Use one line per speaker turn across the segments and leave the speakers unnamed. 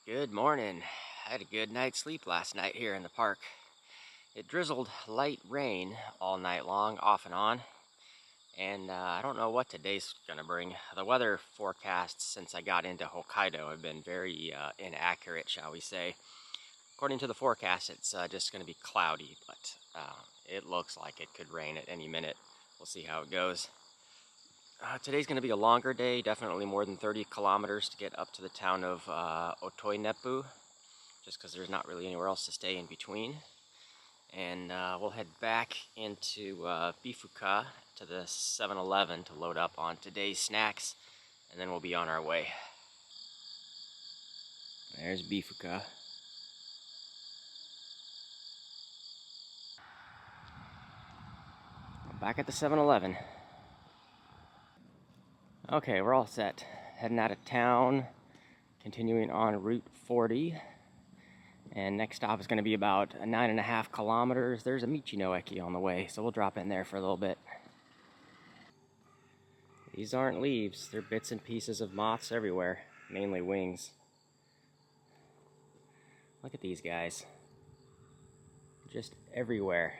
Good morning. I had a good night's sleep last night here in the park. It drizzled light rain all night long, off and on, and I don't know what today's gonna bring. The weather forecasts since I got into Hokkaido have been very inaccurate, shall we say. According to the forecast, it's just gonna be cloudy, but it looks like it could rain at any minute. We'll see how it goes. Today's going to be a longer day, definitely more than 30 kilometers to get up to the town of Otoineppu, just because there's not really anywhere else to stay in between. And we'll head back into Bifuka to the 7-Eleven to load up on today's snacks, and then we'll be on our way. There's Bifuka. Back at the 7-Eleven. Okay, we're all set. Heading out of town, continuing on Route 40. And next stop is going to be about 9.5 kilometers. There's a Michino-eki on the way, so we'll drop in there for a little bit. These aren't leaves, they're bits and pieces of moths everywhere, mainly wings. Look at these guys. Just everywhere.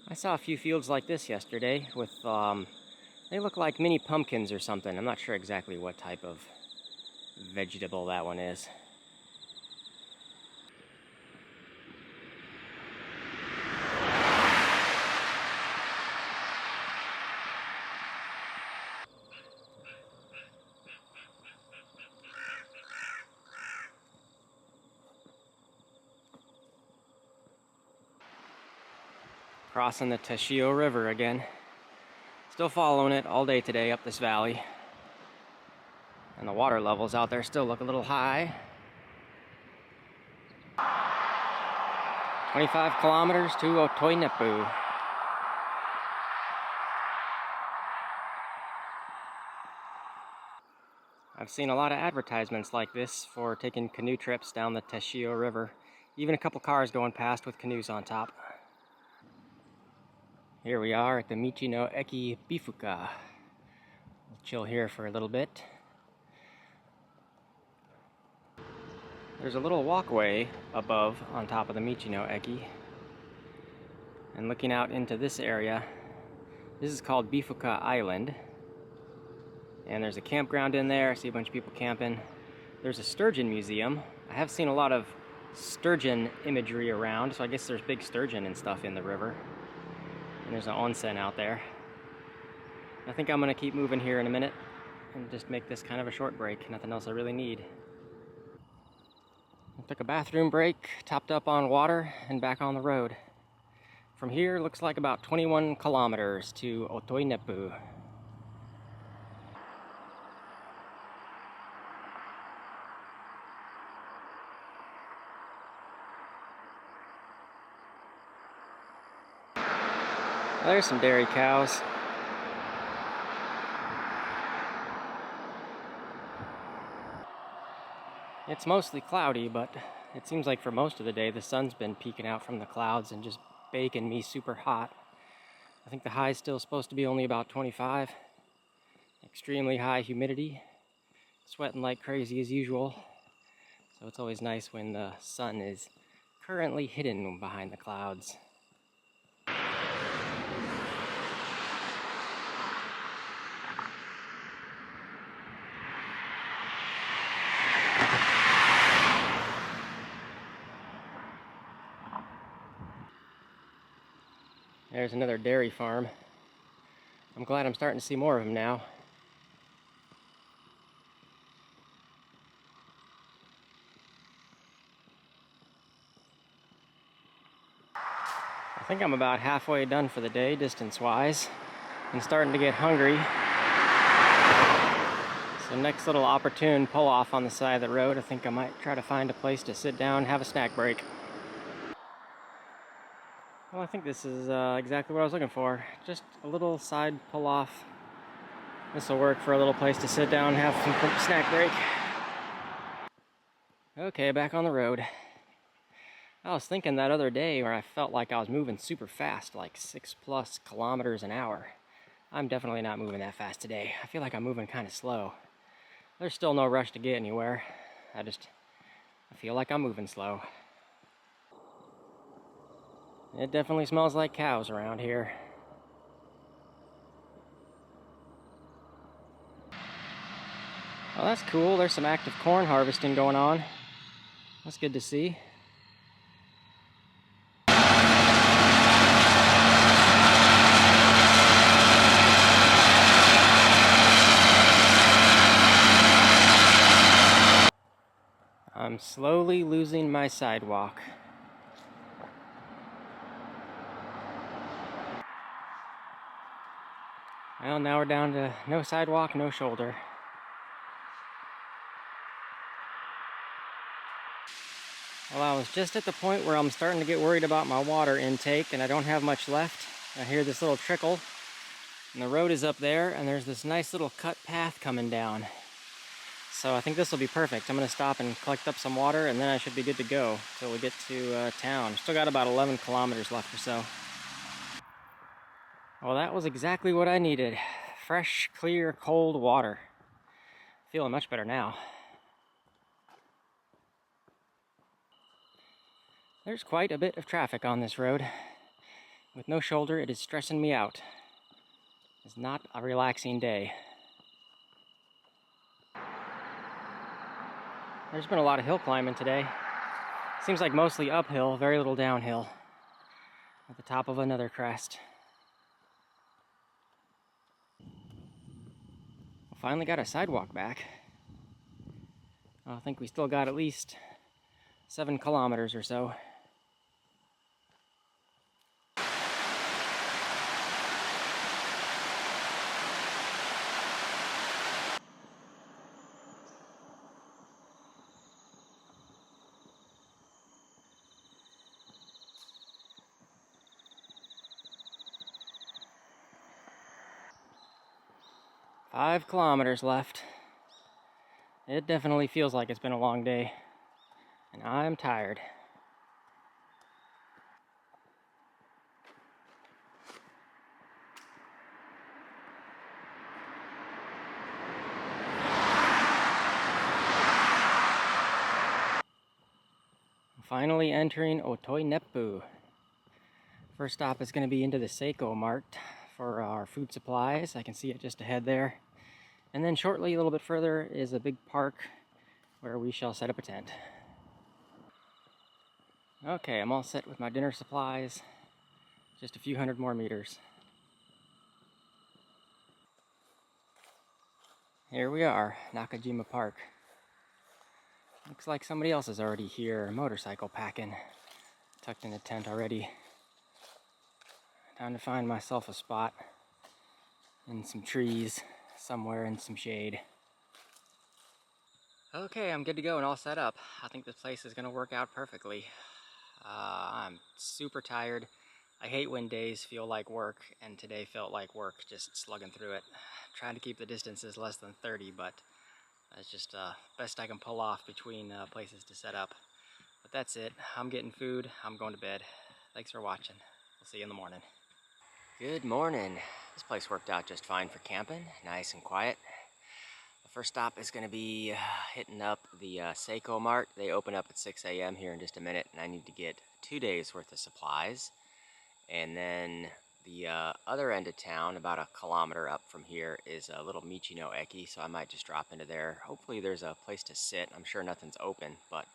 I saw a few fields like this yesterday with, they look like mini pumpkins or something. I'm not sure exactly what type of vegetable that one is. Crossing the Teshio River again. Still following it all day today up this valley. And the water levels out there still look a little high. 25 kilometers to Otoineppu. I've seen a lot of advertisements like this for taking canoe trips down the Teshio River. Even a couple cars going past with canoes on top. Here we are at the Michino-eki Bifuka. We'll chill here for a little bit. There's a little walkway above on top of the Michino-eki. And looking out into this area, this is called Bifuka Island. And there's a campground in there. I see a bunch of people camping. There's a sturgeon museum. I have seen a lot of sturgeon imagery around, so I guess there's big sturgeon and stuff in the river. And there's an onsen out there. I think I'm going to keep moving here in a minute and just make this kind of a short break. Nothing else I really need. I took a bathroom break, topped up on water, and back on the road. From here, looks like about 21 kilometers to Otoineppu. There's some dairy cows. It's mostly cloudy, but it seems like for most of the day the sun's been peeking out from the clouds and just baking me super hot. I think the high's still supposed to be only about 25. Extremely high humidity. Sweating like crazy as usual. So it's always nice when the sun is currently hidden behind the clouds. There's another dairy farm. I'm glad I'm starting to see more of them now. I think I'm about halfway done for the day, distance-wise, and starting to get hungry. So next little opportune pull-off on the side of the road, I think I might try to find a place to sit down and have a snack break. Well, I think this is exactly what I was looking for. Just a little side pull off. This will work for a little place to sit down and have some snack break. Okay, back on the road. I was thinking that other day where I felt like I was moving super fast, like 6+ kilometers an hour. I'm definitely not moving that fast today. I feel like I'm moving kind of slow. There's still no rush to get anywhere. I feel like I'm moving slow. It definitely smells like cows around here. Oh, that's cool. There's some active corn harvesting going on. That's good to see. I'm slowly losing my sidewalk. Well, now we're down to no sidewalk, no shoulder. Well, I was just at the point where I'm starting to get worried about my water intake, and I don't have much left. I hear this little trickle, and the road is up there, and there's this nice little cut path coming down. So I think this will be perfect. I'm going to stop and collect up some water, and then I should be good to go till we get to town. Still got about 11 kilometers left or so. Well, that was exactly what I needed. Fresh, clear, cold water. Feeling much better now. There's quite a bit of traffic on this road. With no shoulder, it is stressing me out. It's not a relaxing day. There's been a lot of hill climbing today. Seems like mostly uphill, very little downhill. At the top of another crest. Finally got a sidewalk back. I think we still got at least 7 kilometers or so. Five kilometers left. It definitely feels like it's been a long day, and I'm tired. Finally entering Otoinepu. First stop is going to be into the Seiko Mart for our food supplies. I can see it just ahead there. And then shortly, a little bit further, is a big park where we shall set up a tent. Okay, I'm all set with my dinner supplies. Just a few hundred more meters. Here we are, Nakajima Park. Looks like somebody else is already here, motorcycle packing. Tucked in a tent already. Time to find myself a spot in some trees, somewhere in some shade. Okay, I'm good to go and all set up. I think this place is going to work out perfectly. I'm super tired. I hate when days feel like work, and today felt like work, just slugging through it. Trying to keep the distances less than 30, but that's just best I can pull off between places to set up. But that's it. I'm getting food. I'm going to bed. Thanks for watching. We'll see you in the morning. Good morning. This place worked out just fine for camping. Nice and quiet. The first stop is going to be hitting up the Seiko Mart. They open up at 6 a.m. here in just a minute, and I need to get 2 days worth of supplies. And then the other end of town, about a kilometer up from here, is a little Michino Eki, so I might just drop into there. Hopefully there's a place to sit. I'm sure nothing's open, but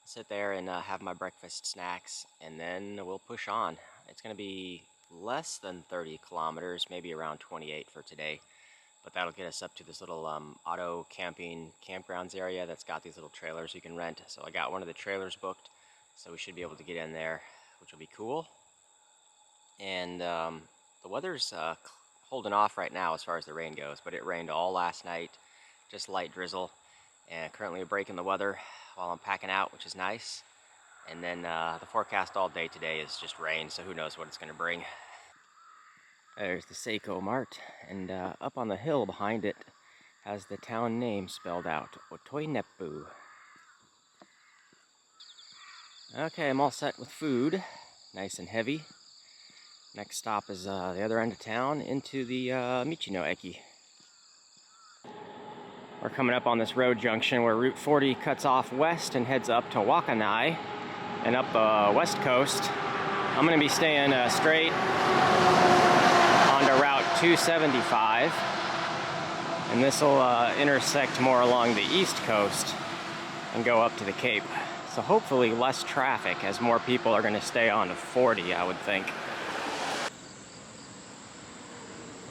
sit there and have my breakfast snacks, and then we'll push on. It's going to be less than 30 kilometers, maybe around 28 for today. But that'll get us up to this little auto camping campgrounds area that's got these little trailers you can rent. So I got one of the trailers booked, so we should be able to get in there, which will be cool. And the weather's holding off right now as far as the rain goes, but it rained all last night, just light drizzle. And currently we're breaking the weather while I'm packing out, which is nice. And then the forecast all day today is just rain, so who knows what it's going to bring. There's the Seiko Mart, and up on the hill behind it has the town name spelled out, Otoinepu. Okay, I'm all set with food, nice and heavy. Next stop is the other end of town into the Michino Eki. We're coming up on this road junction where Route 40 cuts off west and heads up to Wakanai and up west coast. I'm going to be staying straight onto Route 275, and this will intersect more along the east coast and go up to the Cape. So hopefully less traffic, as more people are going to stay on 40, I would think.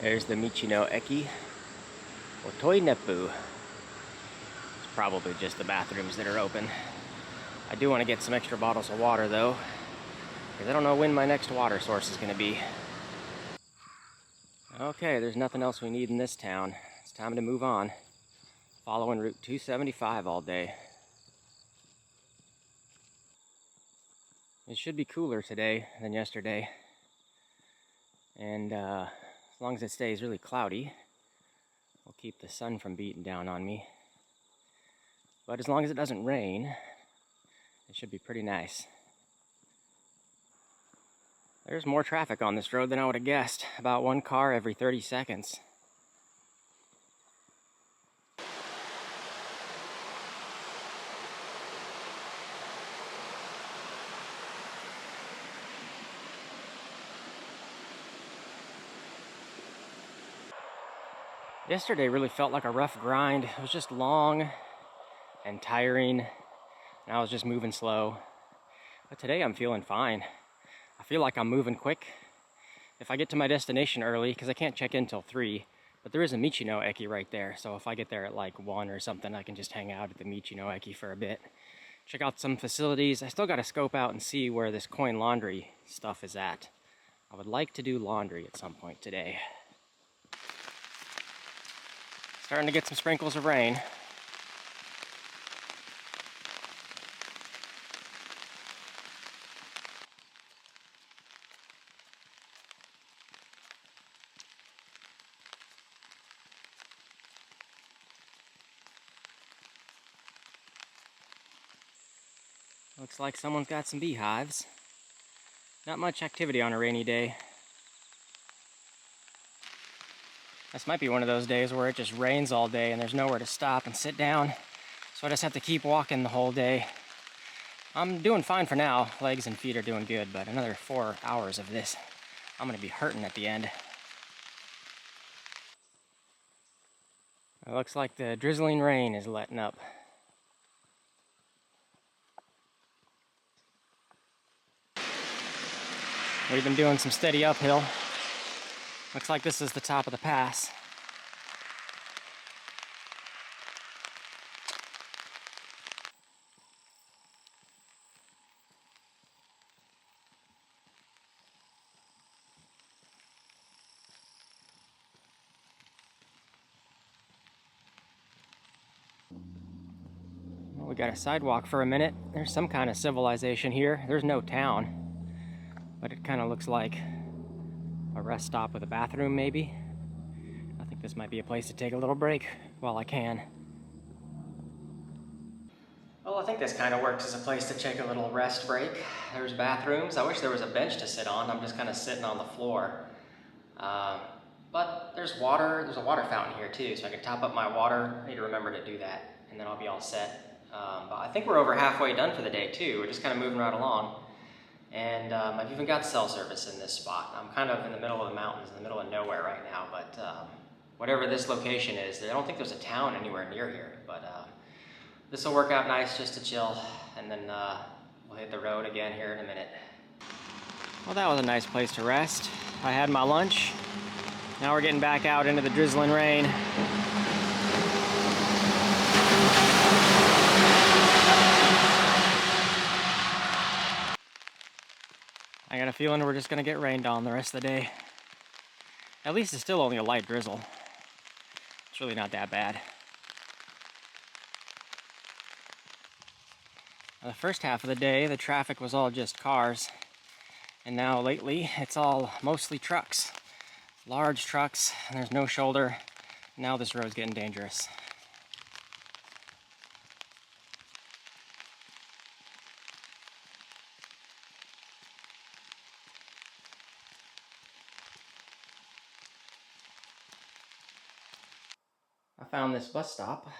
There's the Michino Eki, Otoinepu. It's probably just the bathrooms that are open. I do want to get some extra bottles of water though, because I don't know when my next water source is going to be. Okay, there's nothing else we need in this town. It's time to move on. Following Route 275 all day. It should be cooler today than yesterday. And as long as it stays really cloudy, we'll keep the sun from beating down on me. But as long as it doesn't rain, it should be pretty nice. There's more traffic on this road than I would have guessed. About one car every 30 seconds. Yesterday really felt like a rough grind. It was just long and tiring, and I was just moving slow. But today I'm feeling fine. I feel like I'm moving quick. If I get to my destination early, because I can't check in till 3, but there is a Michino Eki right there, so if I get there at like 1 or something, I can just hang out at the Michino Eki for a bit. Check out some facilities. I still got to scope out and see where this coin laundry stuff is at. I would like to do laundry at some point today. Starting to get some sprinkles of rain. Looks like someone's got some beehives. Not much activity on a rainy day. This might be one of those days where it just rains all day and there's nowhere to stop and sit down. So I just have to keep walking the whole day. I'm doing fine for now. Legs and feet are doing good, but another 4 hours of this, I'm gonna be hurting at the end. It looks like the drizzling rain is letting up. We've been doing some steady uphill. Looks like this is the top of the pass. Well, we got a sidewalk for a minute. There's some kind of civilization here. There's no town, but it kind of looks like a rest stop with a bathroom, maybe. I think this might be a place to take a little break while I can. Well, I think this kind of works as a place to take a little rest break. There's bathrooms. I wish there was a bench to sit on. I'm just kind of sitting on the floor. But there's water. There's a water fountain here too, so I can top up my water. I need to remember to do that, and then I'll be all set. But I think we're over halfway done for the day too. We're just kind of moving right along. And I've even got cell service in this spot. I'm kind of in the middle of the mountains, in the middle of nowhere right now, but whatever this location is, I don't think there's a town anywhere near here, but this will work out nice just to chill, and then we'll hit the road again here in a minute. Well, that was a nice place to rest. I had my lunch. Now we're getting back out into the drizzling rain. I got a feeling we're just gonna get rained on the rest of the day. At least it's still only a light drizzle. It's really not that bad. The first half of the day, the traffic was all just cars. And now lately, it's all mostly trucks. Large trucks, and there's no shoulder. Now this road's getting dangerous. I found this bus stop,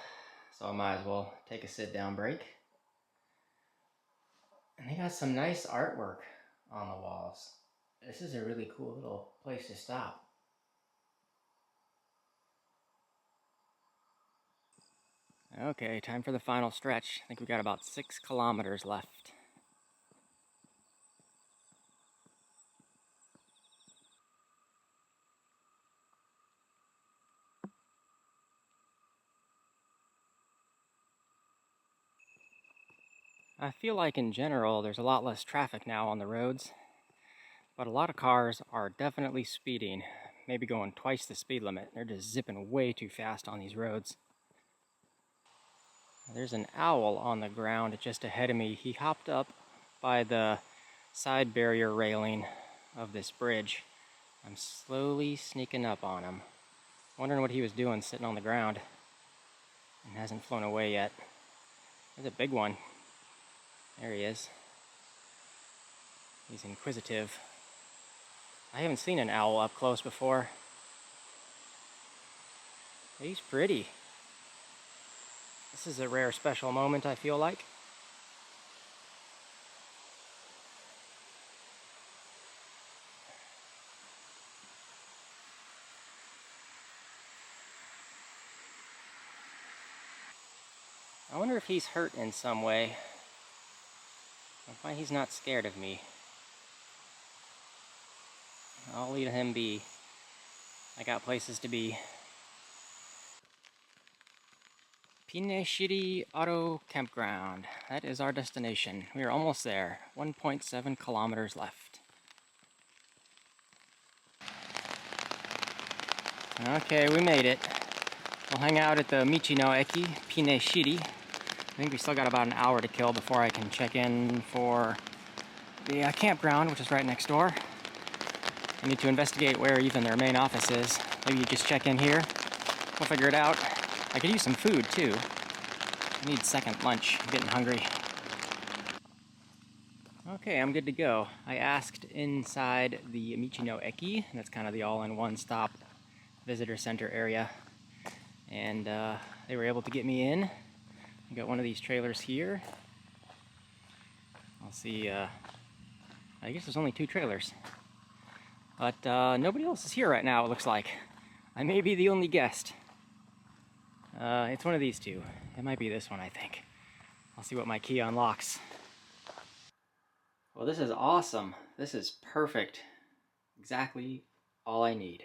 so I might as well take a sit-down break. And they got some nice artwork on the walls. This is a really cool little place to stop. Okay, time for the final stretch. I think we got about 6 kilometers left. I feel like in general there's a lot less traffic now on the roads, but a lot of cars are definitely speeding, maybe going twice the speed limit. They're just zipping way too fast on these roads. There's an owl on the ground just ahead of me. He hopped up by the side barrier railing of this bridge. I'm slowly sneaking up on him, wondering what he was doing sitting on the ground, and hasn't flown away yet. There's a big one. There he is. He's inquisitive. I haven't seen an owl up close before. He's pretty. This is a rare special moment, I feel like. I wonder if he's hurt in some way. Why he's not scared of me. I'll leave him be. I got places to be. Pinneshiri Campground. That is our destination. We are almost there. 1.7 kilometers left. Okay, we made it. We'll hang out at the Michino Eki, Pinneshiri. I think we still got about an hour to kill before I can check in for the campground, which is right next door. I need to investigate where even their main office is. Maybe you just check in here. We'll figure it out. I could use some food too. I need second lunch. I'm getting hungry. Okay, I'm good to go. I asked inside the Michino Eki, that's kind of the all-in-one stop visitor center area, and they were able to get me in. I got one of these trailers here. I'll see, I guess there's only 2 trailers. But nobody else is here right now, it looks like. I may be the only guest. It's one of these 2. It might be this one, I think. I'll see what my key unlocks. Well, this is awesome. This is perfect. Exactly all I need.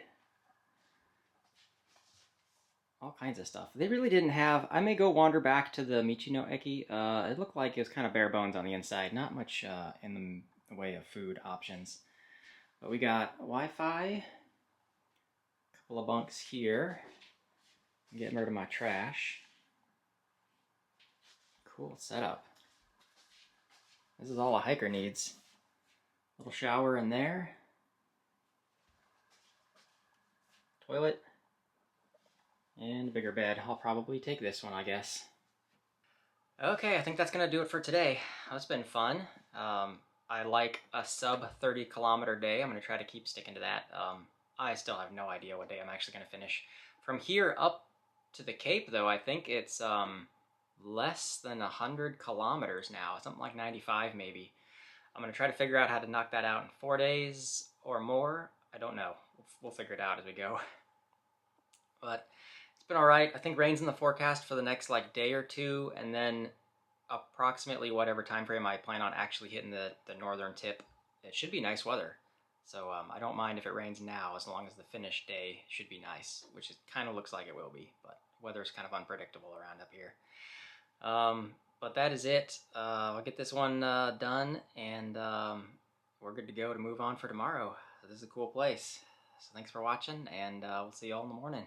All kinds of stuff. They really didn't have... I may go wander back to the Michino Eki. It looked like it was kind of bare bones on the inside. Not much in the way of food options. But we got Wi-Fi. A couple of bunks here. I'm getting rid of my trash. Cool setup. This is all a hiker needs. Little shower in there. Toilet. And a bigger bed. I'll probably take this one, I guess. Okay, I think that's gonna do it for today. It's been fun. I like a sub 30 kilometer day. I'm gonna try to keep sticking to that. I still have no idea what day I'm actually gonna finish. From here up to the Cape though, I think it's less than 100 kilometers now, something like 95 maybe. I'm gonna try to figure out how to knock that out in 4 days or more. I don't know. We'll figure it out as we go. But it's been all right. I think rain's in the forecast for the next like day or 2, and then approximately whatever time frame I plan on actually hitting the northern tip. It should be nice weather. So I don't mind if it rains now, as long as the finish day should be nice, which it kind of looks like it will be, but weather's kind of unpredictable around up here. But that is it. I'll get this one done, and we're good to go to move on for tomorrow. So this is a cool place. So thanks for watching, and we'll see you all in the morning.